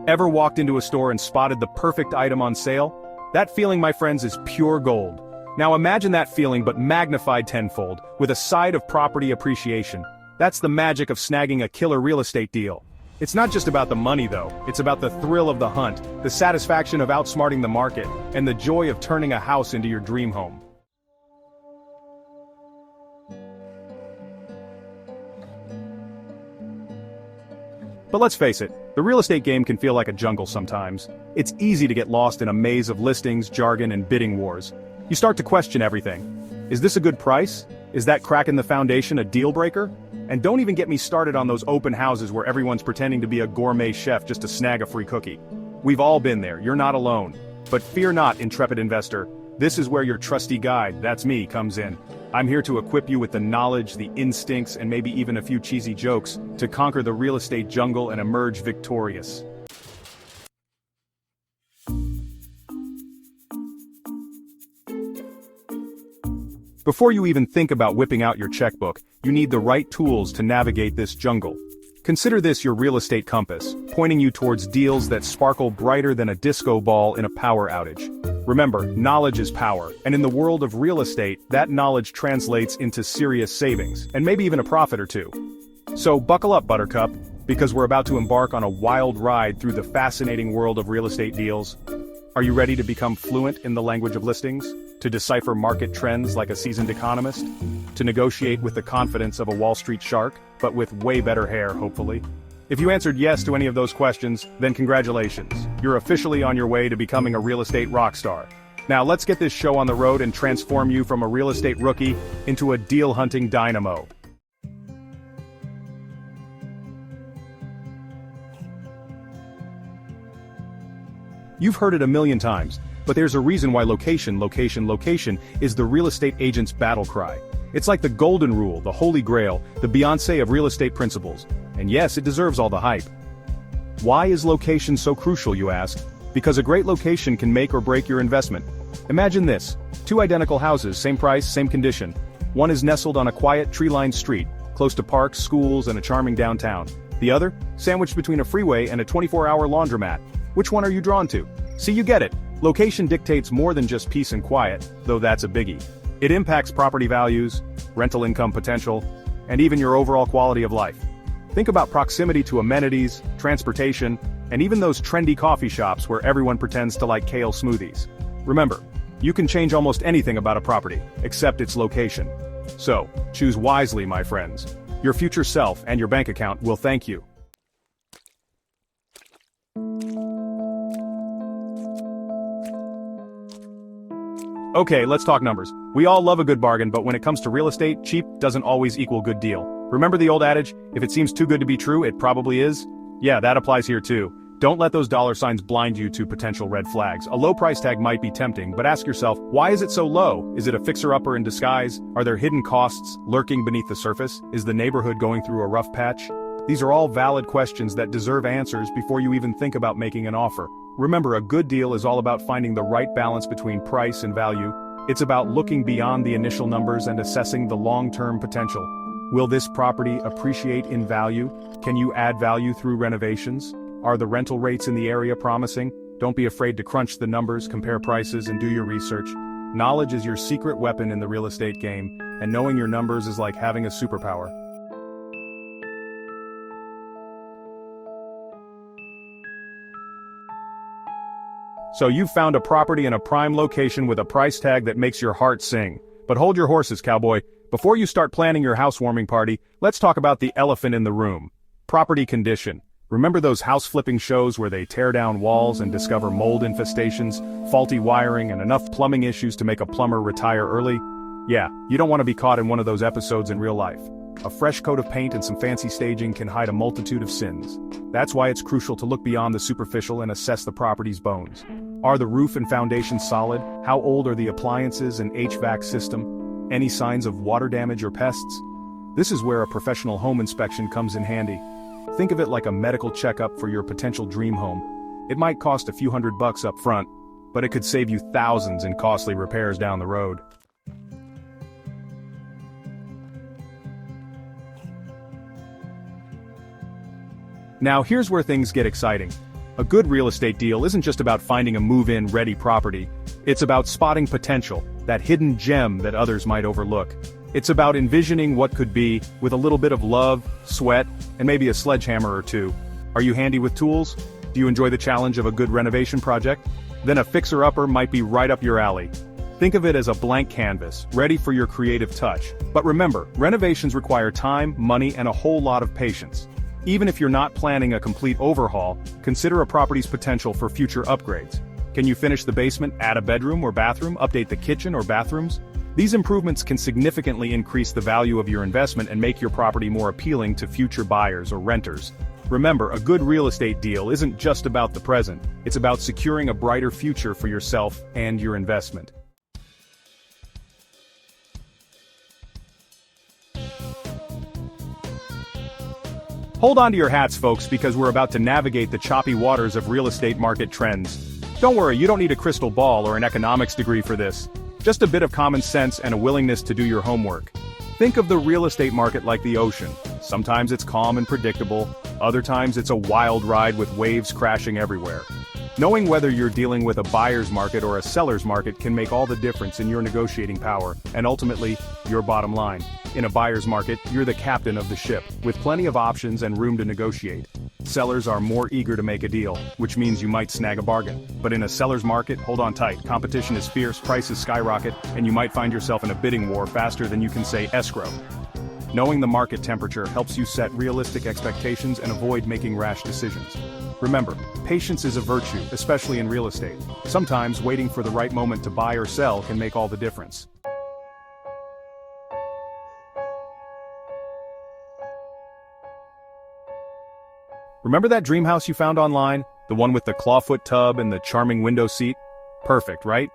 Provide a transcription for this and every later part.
Ever walked into a store and spotted the perfect item on sale? That feeling, my friends, is pure gold. Now imagine that feeling but magnified tenfold, with a side of property appreciation. That's the magic of snagging a killer real estate deal. It's not just about the money though, it's about the thrill of the hunt, the satisfaction of outsmarting the market, and the joy of turning a house into your dream home. But let's face it, the real estate game can feel like a jungle sometimes. It's easy to get lost in a maze of listings, jargon, and bidding wars. You start to question everything. Is this a good price? Is that crack in the foundation a deal breaker? And don't even get me started on those open houses where everyone's pretending to be a gourmet chef just to snag a free cookie. We've all been there, you're not alone. But fear not, intrepid investor. This is where your trusty guide, that's me, comes in. I'm here to equip you with the knowledge, the instincts, and maybe even a few cheesy jokes to conquer the real estate jungle and emerge victorious. Before you even think about whipping out your checkbook, you need the right tools to navigate this jungle. Consider this your real estate compass, pointing you towards deals that sparkle brighter than a disco ball in a power outage. Remember, knowledge is power, and in the world of real estate, that knowledge translates into serious savings, and maybe even a profit or two. So buckle up, Buttercup, because we're about to embark on a wild ride through the fascinating world of real estate deals. Are you ready to become fluent in the language of listings? To decipher market trends like a seasoned economist? To negotiate with the confidence of a Wall Street shark, but with way better hair, hopefully? If you answered yes to any of those questions, then congratulations. You're officially on your way to becoming a real estate rock star. Now let's get this show on the road and transform you from a real estate rookie into a deal-hunting dynamo. You've heard it a million times, but there's a reason why location is the real estate agent's battle cry. It's like the golden rule, the holy grail, the Beyoncé of real estate principles. And yes, it deserves all the hype. Why is location so crucial, you ask? Because a great location can make or break your investment. Imagine this: two identical houses, same price, same condition. One is nestled on a quiet, tree-lined street, close to parks, schools, and a charming downtown. The other, sandwiched between a freeway and a 24-hour laundromat. Which one are you drawn to? See, you get it. Location dictates more than just peace and quiet, though that's a biggie. It impacts property values, rental income potential, and even your overall quality of life. Think about proximity to amenities, transportation, and even those trendy coffee shops where everyone pretends to like kale smoothies. Remember, you can change almost anything about a property, except its location. So, choose wisely, my friends. Your future self and your bank account will thank you. Okay, let's talk numbers. We all love a good bargain, but when it comes to real estate, cheap doesn't always equal good deal. Remember the old adage, if it seems too good to be true, it probably is? Yeah, that applies here too. Don't let those dollar signs blind you to potential red flags. A low price tag might be tempting, but ask yourself, why is it so low? Is it a fixer-upper in disguise? Are there hidden costs lurking beneath the surface? Is the neighborhood going through a rough patch? These are all valid questions that deserve answers before you even think about making an offer. Remember, a good deal is all about finding the right balance between price and value. It's about looking beyond the initial numbers and assessing the long-term potential. Will this property appreciate in value? Can you add value through renovations? Are the rental rates in the area promising? Don't be afraid to crunch the numbers, compare prices, and do your research. Knowledge is your secret weapon in the real estate game, and knowing your numbers is like having a superpower. So you've found a property in a prime location with a price tag that makes your heart sing. But hold your horses, cowboy. Before you start planning your housewarming party, let's talk about the elephant in the room. Property condition. Remember those house flipping shows where they tear down walls and discover mold infestations, faulty wiring, and enough plumbing issues to make a plumber retire early? Yeah, you don't want to be caught in one of those episodes in real life. A fresh coat of paint and some fancy staging can hide a multitude of sins. That's why it's crucial to look beyond the superficial and assess the property's bones. Are the roof and foundation solid? How old are the appliances and HVAC system? Any signs of water damage or pests? This is where a professional home inspection comes in handy. Think of it like a medical checkup for your potential dream home. It might cost a few $100 up front, but it could save you thousands in costly repairs down the road. Now here's where things get exciting. A good real estate deal isn't just about finding a move-in ready property. It's about spotting potential, that hidden gem that others might overlook. It's about envisioning what could be, with a little bit of love, sweat, and maybe a sledgehammer or two. Are you handy with tools? Do you enjoy the challenge of a good renovation project? Then a fixer-upper might be right up your alley. Think of it as a blank canvas, ready for your creative touch. But remember, renovations require time, money, and a whole lot of patience. Even if you're not planning a complete overhaul, consider a property's potential for future upgrades. Can you finish the basement, add a bedroom or bathroom, update the kitchen or bathrooms? These improvements can significantly increase the value of your investment and make your property more appealing to future buyers or renters. Remember, a good real estate deal isn't just about the present, it's about securing a brighter future for yourself and your investment. Hold on to your hats, folks, because we're about to navigate the choppy waters of real estate market trends. Don't worry, you don't need a crystal ball or an economics degree for this. Just a bit of common sense and a willingness to do your homework. Think of the real estate market like the ocean. Sometimes it's calm and predictable, other times it's a wild ride with waves crashing everywhere. Knowing whether you're dealing with a buyer's market or a seller's market can make all the difference in your negotiating power, and ultimately, your bottom line. In a buyer's market, you're the captain of the ship, with plenty of options and room to negotiate. Sellers are more eager to make a deal, which means you might snag a bargain. But in a seller's market, hold on tight, competition is fierce, prices skyrocket, and you might find yourself in a bidding war faster than you can say escrow. Knowing the market temperature helps you set realistic expectations and avoid making rash decisions. Remember, patience is a virtue, especially in real estate. Sometimes waiting for the right moment to buy or sell can make all the difference. Remember that dream house you found online? The one with the clawfoot tub and the charming window seat? Perfect, right?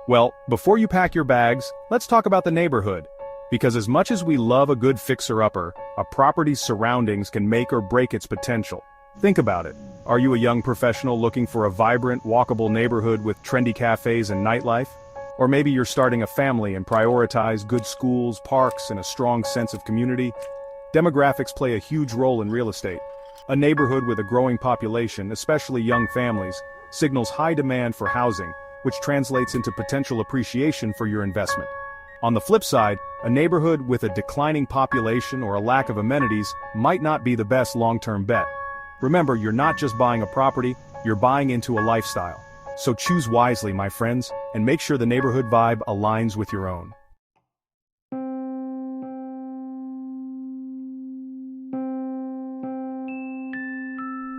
Well, before you pack your bags, let's talk about the neighborhood. Because as much as we love a good fixer-upper, a property's surroundings can make or break its potential. Think about it. Are you a young professional looking for a vibrant, walkable neighborhood with trendy cafes and nightlife? Or maybe you're starting a family and prioritize good schools, parks, and a strong sense of community? Demographics play a huge role in real estate. A neighborhood with a growing population, especially young families, signals high demand for housing, which translates into potential appreciation for your investment. On the flip side, a neighborhood with a declining population or a lack of amenities might not be the best long-term bet. Remember, you're not just buying a property, you're buying into a lifestyle. So choose wisely, my friends, and make sure the neighborhood vibe aligns with your own.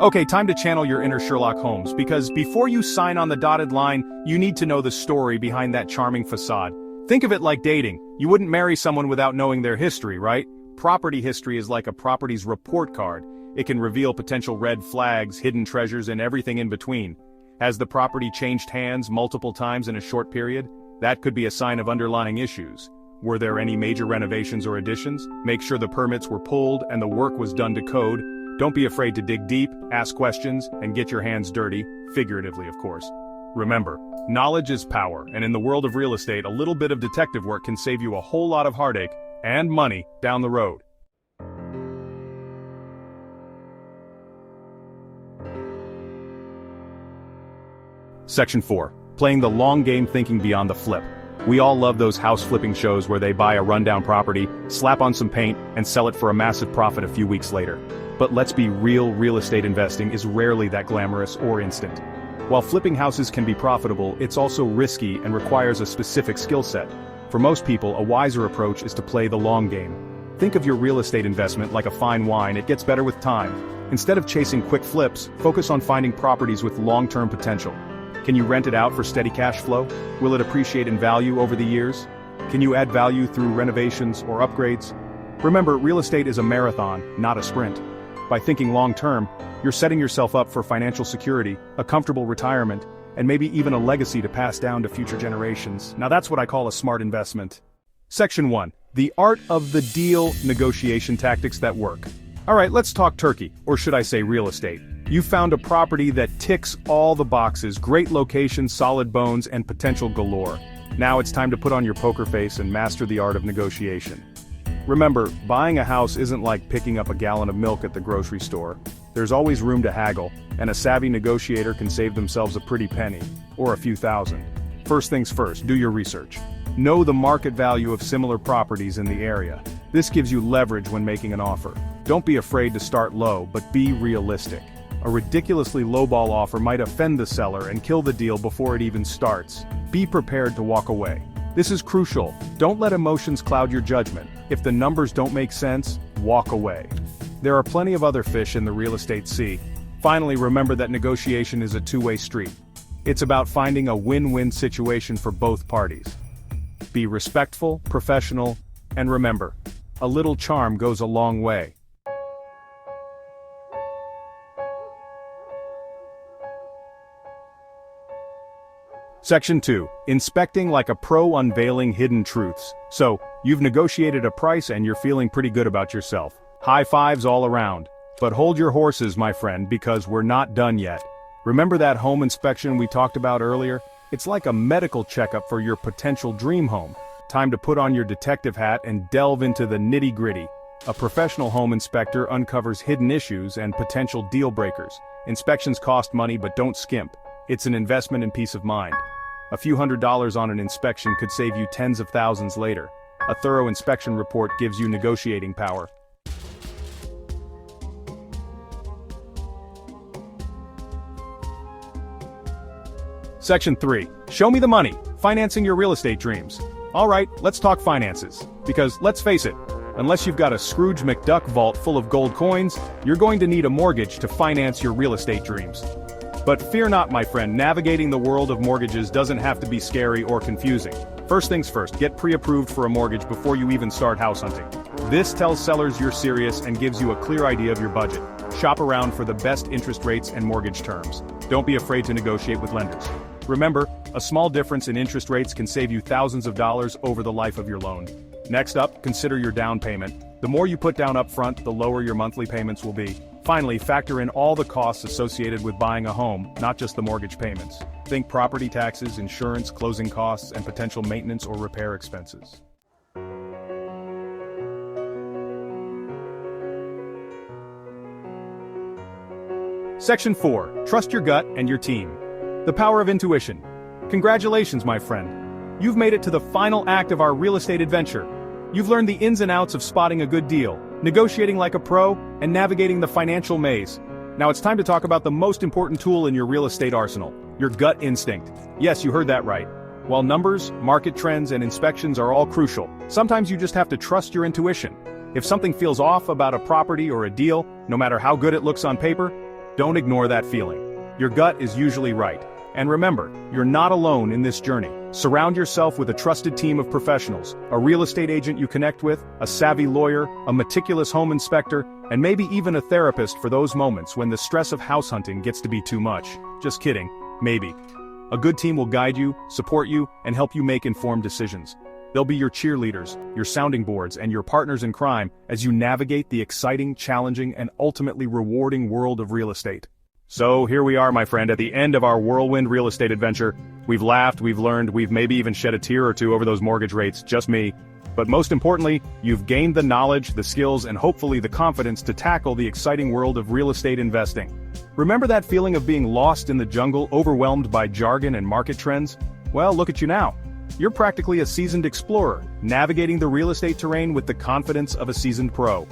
Okay, time to channel your inner Sherlock Holmes, because before you sign on the dotted line, you need to know the story behind that charming facade. Think of it like dating. You wouldn't marry someone without knowing their history, right? Property history is like a property's report card. It can reveal potential red flags, hidden treasures, and everything in between. Has the property changed hands multiple times in a short period? That could be a sign of underlying issues. Were there any major renovations or additions? Make sure the permits were pulled and the work was done to code. Don't be afraid to dig deep, ask questions, and get your hands dirty, figuratively of course. Remember, knowledge is power, and in the world of real estate, a little bit of detective work can save you a whole lot of heartache and money down the road. Section 4. Playing the long game, thinking beyond the flip. We all love those house flipping shows where they buy a rundown property, slap on some paint, and sell it for a massive profit a few weeks later. But let's be real, real estate investing is rarely that glamorous or instant. While flipping houses can be profitable, it's also risky and requires a specific skill set. For most people, a wiser approach is to play the long game. Think of your real estate investment like a fine wine, it gets better with time. Instead of chasing quick flips, focus on finding properties with long-term potential. Can you rent it out for steady cash flow? Will it appreciate in value over the years? Can you add value through renovations or upgrades? Remember, real estate is a marathon, not a sprint. By thinking long-term, you're setting yourself up for financial security, a comfortable retirement, and maybe even a legacy to pass down to future generations. Now that's what I call a smart investment. Section 1. The art of the deal, negotiation tactics that work. Alright, let's talk turkey, or should I say real estate. You found a property that ticks all the boxes, great location, solid bones, and potential galore. Now it's time to put on your poker face and master the art of negotiation. Remember, buying a house isn't like picking up a gallon of milk at the grocery store. There's always room to haggle, and a savvy negotiator can save themselves a pretty penny, or a few thousand. First things first, do your research. Know the market value of similar properties in the area. This gives you leverage when making an offer. Don't be afraid to start low, but be realistic. A ridiculously lowball offer might offend the seller and kill the deal before it even starts. Be prepared to walk away. This is crucial. Don't let emotions cloud your judgment. If the numbers don't make sense, walk away. There are plenty of other fish in the real estate sea. Finally, remember that negotiation is a two-way street. It's about finding a win-win situation for both parties. Be respectful, professional, and remember, a little charm goes a long way. Section 2. Inspecting like a pro, unveiling hidden truths. So, you've negotiated a price and you're feeling pretty good about yourself. High fives all around. But hold your horses, my friend, because we're not done yet. Remember that home inspection we talked about earlier? It's like a medical checkup for your potential dream home. Time to put on your detective hat and delve into the nitty-gritty. A professional home inspector uncovers hidden issues and potential deal breakers. Inspections cost money, but don't skimp. It's an investment in peace of mind. A few $100s on an inspection could save you tens of thousands later. A thorough inspection report gives you negotiating power. Section 3. Show me the money. Financing your real estate dreams. Alright, let's talk finances. Because, let's face it, unless you've got a Scrooge McDuck vault full of gold coins, you're going to need a mortgage to finance your real estate dreams. But fear not, my friend, navigating the world of mortgages doesn't have to be scary or confusing. First things first, get pre-approved for a mortgage before you even start house hunting. This tells sellers you're serious and gives you a clear idea of your budget. Shop around for the best interest rates and mortgage terms. Don't be afraid to negotiate with lenders. Remember, a small difference in interest rates can save you thousands of dollars over the life of your loan. Next up, consider your down payment. The more you put down up front, the lower your monthly payments will be. Finally, factor in all the costs associated with buying a home, not just the mortgage payments. Think property taxes, insurance, closing costs, and potential maintenance or repair expenses. Section 4. Trust your gut and your team. The power of intuition. Congratulations, my friend. You've made it to the final act of our real estate adventure. You've learned the ins and outs of spotting a good deal, negotiating like a pro, and navigating the financial maze. Now it's time to talk about the most important tool in your real estate arsenal, your gut instinct. Yes, you heard that right. While numbers, market trends, and inspections are all crucial, sometimes you just have to trust your intuition. If something feels off about a property or a deal, no matter how good it looks on paper, don't ignore that feeling. Your gut is usually right. And remember, you're not alone in this journey. Surround yourself with a trusted team of professionals, a real estate agent you connect with, a savvy lawyer, a meticulous home inspector, and maybe even a therapist for those moments when the stress of house hunting gets to be too much. Just kidding, maybe. A good team will guide you, support you, and help you make informed decisions. They'll be your cheerleaders, your sounding boards, and your partners in crime as you navigate the exciting, challenging, and ultimately rewarding world of real estate. So here we are, my friend, at the end of our whirlwind real estate adventure. We've laughed, we've learned, we've maybe even shed a tear or two over those mortgage rates, just me. But most importantly, you've gained the knowledge, the skills, and hopefully the confidence to tackle the exciting world of real estate investing. Remember that feeling of being lost in the jungle, overwhelmed by jargon and market trends? Well, look at you now. You're practically a seasoned explorer, navigating the real estate terrain with the confidence of a seasoned pro.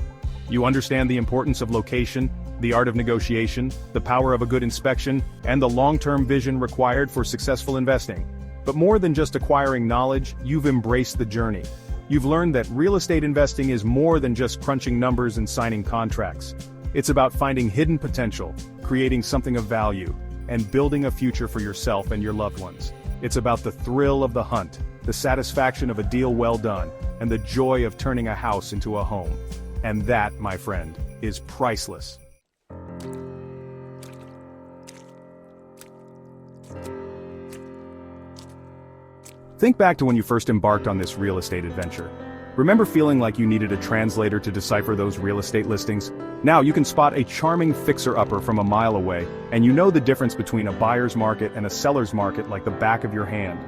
You understand the importance of location, the art of negotiation, the power of a good inspection, and the long-term vision required for successful investing. But more than just acquiring knowledge, you've embraced the journey. You've learned that real estate investing is more than just crunching numbers and signing contracts. It's about finding hidden potential, creating something of value, and building a future for yourself and your loved ones. It's about the thrill of the hunt, the satisfaction of a deal well done, and the joy of turning a house into a home. And that, my friend, is priceless. Think back to when you first embarked on this real estate adventure. Remember feeling like you needed a translator to decipher those real estate listings? Now you can spot a charming fixer-upper from a mile away, and you know the difference between a buyer's market and a seller's market like the back of your hand.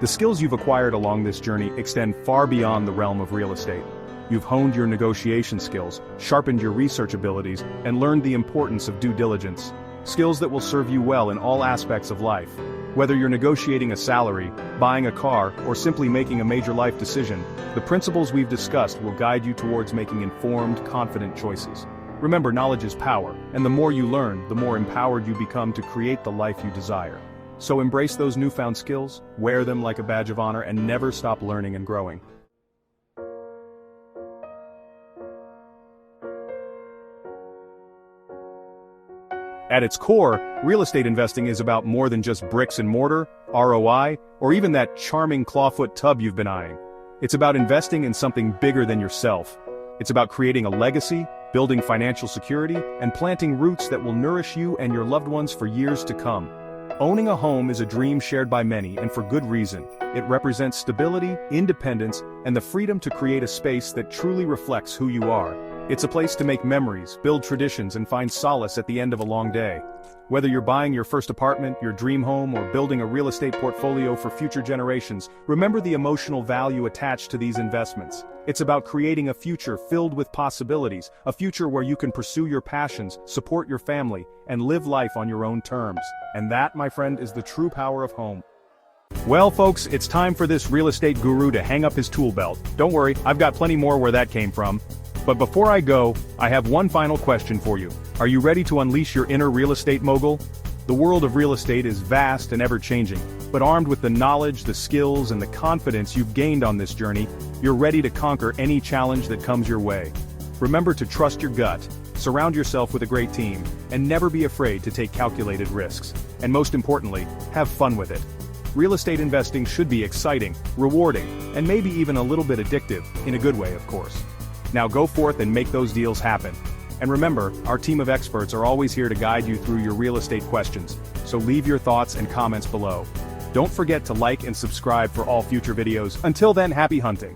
The skills you've acquired along this journey extend far beyond the realm of real estate. You've honed your negotiation skills, sharpened your research abilities, and learned the importance of due diligence. Skills that will serve you well in all aspects of life. Whether you're negotiating a salary, buying a car, or simply making a major life decision, the principles we've discussed will guide you towards making informed, confident choices. Remember, knowledge is power, and the more you learn, the more empowered you become to create the life you desire. So embrace those newfound skills, wear them like a badge of honor, and never stop learning and growing. At its core, real estate investing is about more than just bricks and mortar, ROI, or even that charming clawfoot tub you've been eyeing. It's about investing in something bigger than yourself. It's about creating a legacy, building financial security, and planting roots that will nourish you and your loved ones for years to come. Owning a home is a dream shared by many, and for good reason. It represents stability, independence, and the freedom to create a space that truly reflects who you are. It's a place to make memories, build traditions, and find solace at the end of a long day. Whether you're buying your first apartment, your dream home, or building a real estate portfolio for future generations, remember the emotional value attached to these investments. It's about creating a future filled with possibilities, a future where you can pursue your passions, support your family, and live life on your own terms. And that, my friend, is the true power of home. Well, folks, it's time for this real estate guru to hang up his tool belt. Don't worry, I've got plenty more where that came from. But before I go, I have one final question for you. Are you ready to unleash your inner real estate mogul? The world of real estate is vast and ever-changing, but armed with the knowledge, the skills, and the confidence you've gained on this journey, you're ready to conquer any challenge that comes your way. Remember to trust your gut, surround yourself with a great team, and never be afraid to take calculated risks. And most importantly, have fun with it. Real estate investing should be exciting, rewarding, and maybe even a little bit addictive, in a good way, of course. Now go forth and make those deals happen. And remember, our team of experts are always here to guide you through your real estate questions, so leave your thoughts and comments below. Don't forget to like and subscribe for all future videos. Until then, happy hunting.